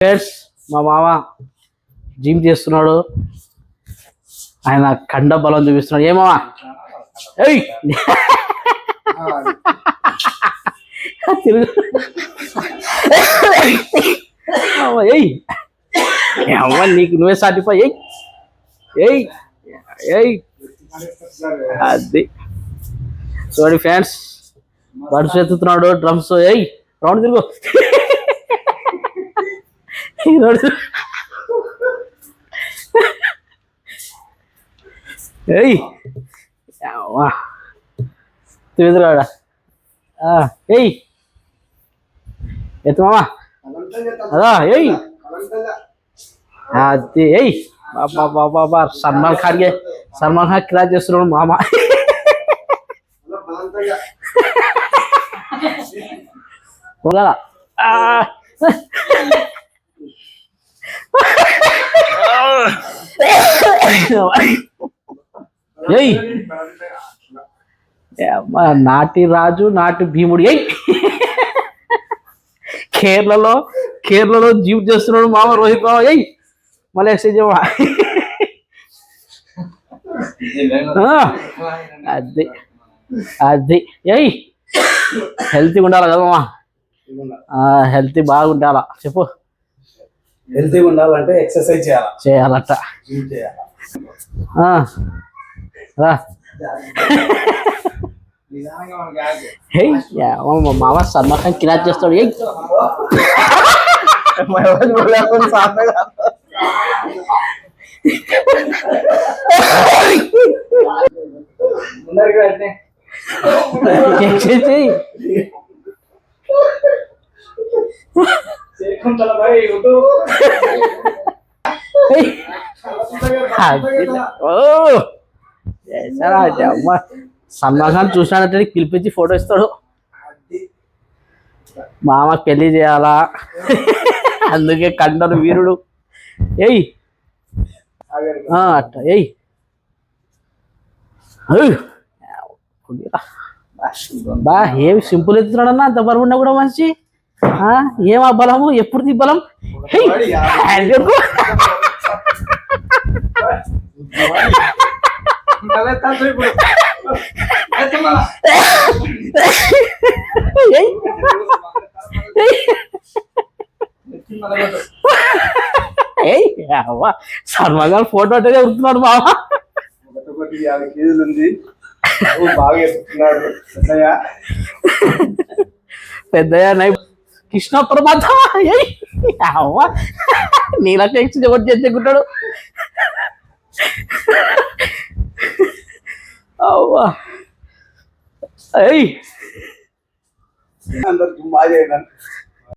Friends, మా మామ gym చేస్తున్నాడు. ఆయన కండ బలం చూపిస్తున్నాడు. ఏ మామ ఏయ్ తిరుగు ఏయ్ అమ్మ నీకు నువ్వే సాటిఫై ఏయ్ ఏయ్ ఏయ్ అది చూడండి ఫ్రెండ్స్, బడ్స్ ఎత్తుతున్నాడు, డ్రమ్స్. ఏయ్ రౌండ్ తిరుగు ఏయ్ తిరుగుతున్నాడా? ఏయ్ ఎత్తు మామా అదా ఏయ్ అది ఏయ్ బాబా బాబా సల్మాన్ ఖాన్ క్రాచ్ చేస్తున్నాడు మామ. ఏయ్ నాటి రాజు నాటి భీముడు. ఏయ్ కేరళలో జీప్ చేస్తున్నాడు మామ రోహిత్ మామ. ఏయ్ మళ్ళీ ఎక్సైజ్ అది అది ఏయ్ హెల్తీగా ఉండాలి కదా మామ. హెల్తీ బాగుండాలా చెప్పు. హెల్తీగా ఉండాలంటే ఎక్సర్సైజ్ చేయాలట. రా మామ సల్మాన్ ఖాన్ కిరాక్ చేస్తాడు. ఏ సల్మాన్ ఖాన్ చూసినాడంటే పిలిపించి ఫోటో ఇస్తాడు. మామ పెళ్లి చేయాలా అందుకే కండరు వీరుడు. ఏయ్ అట్ట ఏయ్ బా ఏమి సింపుల్ ఎత్తున్నాడన్నా, అంత బరువున్నా కూడా మంచి. ఏమా బలము ఎప్పుడు బలం. సల్మాన్ ఖాన్ ఫోటో అంటే ఉడుతున్నాడు మామ. పెద్దయ్య కృష్ణ ప్రమాద నీలా టెక్స్ట్ ఎవరు చేసుకుంటాడు. అవ్వా అందరు బాగా